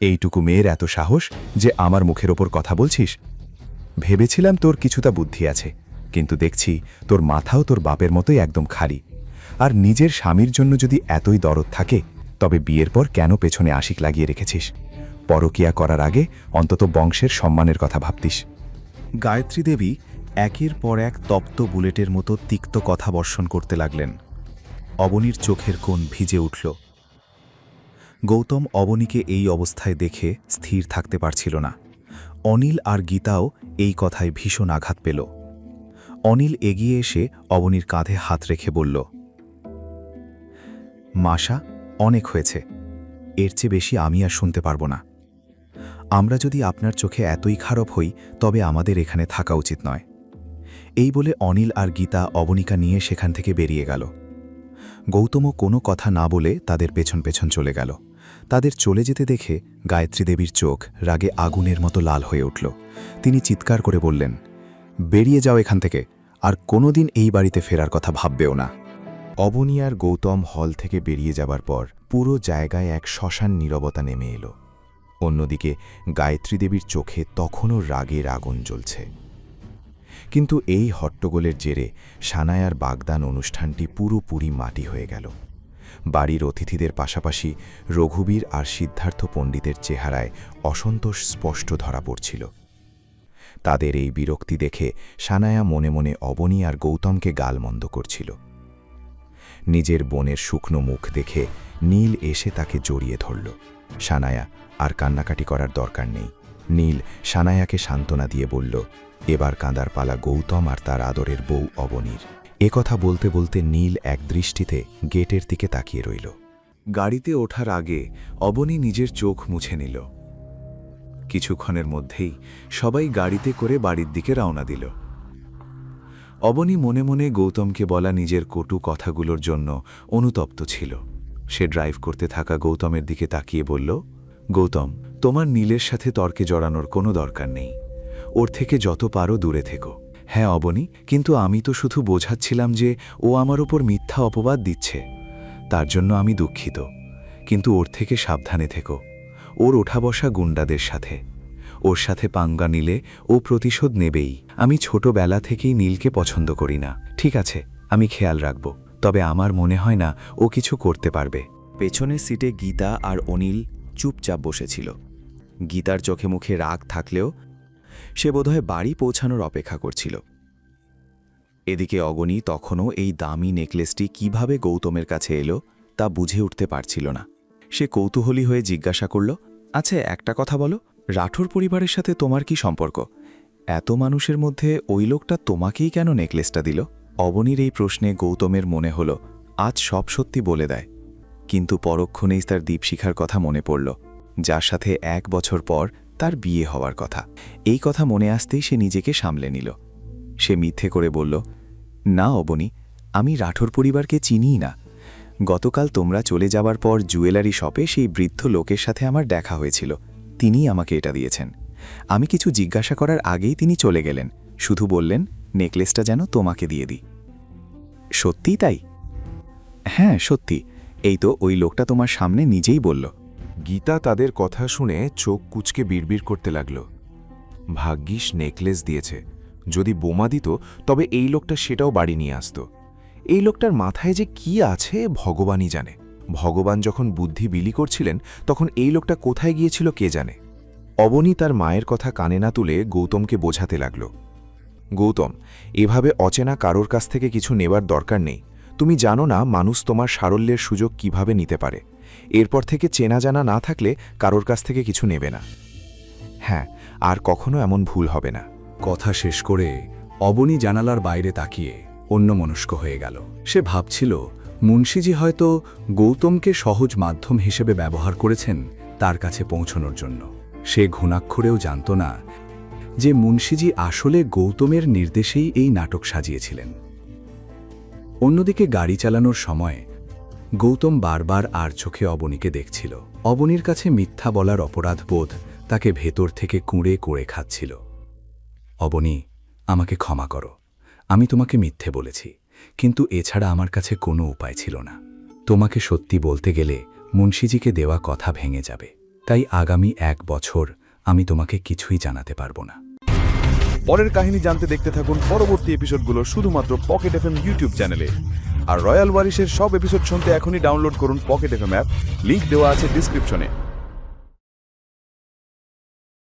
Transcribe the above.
এইটুকু মেয়ের এত সাহস যে আমার মুখের ওপর কথা বলছিস? ভেবেছিলাম তোর কিছুটা বুদ্ধি আছে, কিন্তু দেখছি তোর মাথাও তোর বাপের মতোই একদম খালি। আর নিজের স্বামীর জন্য যদি এতই দরদ থাকে, তবে বিয়ের পর কেন পেছনে আশিক লাগিয়ে রেখেছিস? পরকিয়া করার আগে অন্তত বংশের সম্মানের কথা ভাবতিস। গায়ত্রী দেবী একের পর এক তপ্ত বুলেটের মতো তিক্ত কথা বর্ষণ করতে লাগলেন। অবনীর চোখের কোণ ভিজে উঠল। গৌতম অবনীকে এই অবস্থায় দেখে স্থির থাকতে পারছিল না। অনিল আর গীতাও এই কথায় ভীষণ আঘাত পেল। অনিল এগিয়ে এসে অবনীর কাঁধে হাত রেখে বলল, মাসা, অনেক হয়েছে, এর চেয়ে বেশি আমি আর শুনতে পারব না। আমরা যদি আপনার চোখে এতই খারাপ হই, তবে আমাদের এখানে থাকা উচিত নয়। এই বলে অনিল আর গীতা অবনীকা নিয়ে সেখান থেকে বেরিয়ে গেল। গৌতমও কোনো কথা না বলে তাদের পেছন পেছন চলে গেল। তাদের চলে যেতে দেখে গায়ত্রী দেবীর চোখ রাগে আগুনের মতো লাল হয়ে উঠল। তিনি চিৎকার করে বললেন, বেরিয়ে যাও এখান থেকে, আর কোনোদিন এই বাড়িতে ফেরার কথা ভাববেও না। অবনী আর গৌতম হল থেকে বেরিয়ে যাবার পর পুরো জায়গায় এক শ্মশান নীরবতা নেমে এলো। অন্যদিকে গায়ত্রী দেবীর চোখে তখনও রাগের আগুন জ্বলছে। কিন্তু এই হট্টগোলের জেরে সানায়ার বাগদান অনুষ্ঠানটি পুরোপুরি মাটি হয়ে গেল। বাড়ির অতিথিদের পাশাপাশি রঘুবীর আর সিদ্ধার্থ পণ্ডিতের চেহারায় অসন্তোষ স্পষ্ট ধরা পড়ছিল। তাদের এই বিরক্তি দেখে সানায়া মনে মনে অবনী আর গৌতমকে গালমন্দ করছিল। নিজের বোনের শুকনো মুখ দেখে নীল এসে তাকে জড়িয়ে ধরল। সানায়া, আর কান্নাকাটি করার দরকার নেই। নীল সানায়াকে সান্ত্বনা দিয়ে বলল, এবার কাঁদার পালা গৌতম আর তার আদরের বউ অবনীর। কথা বলতে বলতে নীল এক দৃষ্টিতে গেটের দিকে তাকিয়ে রইল। গাড়িতে ওঠার আগে অবনী নিজের চোখ মুছে নিল। কিছুক্ষণের মধ্যেই সবাই গাড়িতে করে বাড়ির দিকে রওনা দিল। অবনী মনে মনে গৌতমকে বলা নিজের কটু কথাগুলোর জন্য অনুতপ্ত ছিল। সে ড্রাইভ করতে থাকা গৌতমের দিকে তাকিয়ে বলল, গৌতম, তোমার নীলের সাথে তর্কে জড়ানোর কোনো দরকার নেই। ওর থেকে যত পারো দূরে থেকো। হ্যাঁ অবনী, কিন্তু আমি তো শুধু বোঝাচ্ছিলাম যে ও আমার ওপর মিথ্যা অপবাদ দিচ্ছে। তার জন্য আমি দুঃখিত, কিন্তু ওর থেকে সাবধানে থেকো। ওর ওঠা বসা গুন্ডাদের সাথে। ওর সাথে পাঙ্গা নিলে ও প্রতিশোধ নেবেই। আমি ছোটবেলা থেকেই নীলকে পছন্দ করি না। ঠিক আছে, আমি খেয়াল রাখব, তবে আমার মনে হয় না ও কিছু করতে পারবে। পেছনের সিটে গীতা আর অনিল চুপচাপ বসেছিল। গীতার চোখে মুখে রাগ থাকলেও সে বোধহয় বাড়ি পৌঁছানোর অপেক্ষা করছিল। এদিকে অগণী তখনও এই দামি নেকলেসটি কিভাবে গৌতমের কাছে এলো তা বুঝে উঠতে পারছিল না। সে কৌতূহলী হয়ে জিজ্ঞাসা করল, আচ্ছা একটা কথা বলো, রাঠোর পরিবারের সাথে তোমার কি সম্পর্ক? এত মানুষের মধ্যে ওই লোকটা তোমাকেই কেন নেকলেসটা দিল? অবনীর এই প্রশ্নে গৌতমের মনে হল আজ সব সত্যি বলে দেয়। কিন্তু পরক্ষণেই তার দীপশিখার কথা মনে পড়ল, যার সাথে 1 বছর পর তার বিয়ে হওয়ার কথা। এই কথা মনে আসতেই সে নিজেকে সামলে নিল। সে মিথ্যে করে বলল, না অবনী, আমি রাঠোর পরিবারকে চিনিই না। গতকাল তোমরা চলে যাবার পর জুয়েলারি শপে সেই বৃদ্ধ লোকের সাথে আমার দেখা হয়েছিল। তিনিই আমাকে এটা দিয়েছেন। আমি কিছু জিজ্ঞাসা করার আগেই তিনি চলে গেলেন, শুধু বললেন নেকলেসটা যেন তোমাকে দিয়ে দিই। সত্যিই তাই? হ্যাঁ সত্যি, এই তো ওই লোকটা তোমার সামনে নিজেই বলল। গীতা তাদের কথা শুনে চোখ কুঁচকে বিড়বিড় করতে লাগল। ভাগ্যিস নেকলেস দিয়েছে, যদি বোমা দিত তবে এই লোকটা সেটাও বাড়ি নিয়ে আসত। এই লোকটার মাথায় যে কি আছে ভগবানই জানে। ভগবান যখন বুদ্ধি বিলি করছিলেন তখন এই লোকটা কোথায় গিয়েছিল কে জানে। অবনী তার মায়ের কথা কানে না তুলে গৌতমকে বোঝাতে লাগল, গৌতম, এভাবে অচেনা কারোর কাছ থেকে কিছু নেবার দরকার নেই। তুমি জানো না মানুষ তোমার সারল্যের সুযোগ কিভাবে নিতে পারে। এরপর থেকে চেনা জানা না থাকলে কারোর কাছ থেকে কিছু নেবে না। হ্যাঁ, আর কখনো এমন ভুল হবে না। কথা শেষ করে অবনী জানালার বাইরে তাকিয়ে অন্যমনস্ক হয়ে গেল। সে ভাবছিল মুন্সিজি হয়তো গৌতমকে সহজ মাধ্যম হিসেবে ব্যবহার করেছেন তার কাছে পৌঁছনোর জন্য। সে ঘুণাক্ষরেও জানত না যে মুন্সিজি আসলে গৌতমের নির্দেশেই এই নাটক সাজিয়েছিলেন। অন্যদিকে গাড়ি চালানোর সময় গৌতম বারবার আর চোখে অবনীকে দেখছিল। অবনীর কাছে মিথ্যা বলার অপরাধ বোধ তাকে ভেতর থেকে কুঁড়ে কুঁড়ে খাচ্ছিল। অবনী, আমাকে ক্ষমা করো, আমি তোমাকে মিথ্যে বলেছি, কিন্তু এছাড়া আমার কাছে কোনো উপায় ছিল না। তোমাকে সত্যি বলতে গেলে মুন্সিজিকে দেওয়া কথা ভেঙে যাবে। তাই আগামী 1 বছর আমি তোমাকে কিছুই জানাতে পারবো না। পরের কাহিনী জানতে দেখতে থাকুন পরবর্তী এপিসোডগুলো শুধুমাত্র পকেট এফএম ইউটিউব চ্যানেলে। আর রয়্যাল ওয়ারিশের সব এপিসোড শুনতে এখনই ডাউনলোড করুন পকেট এফএম অ্যাপ, লিংক দেওয়া আছে ডিসক্রিপশনে।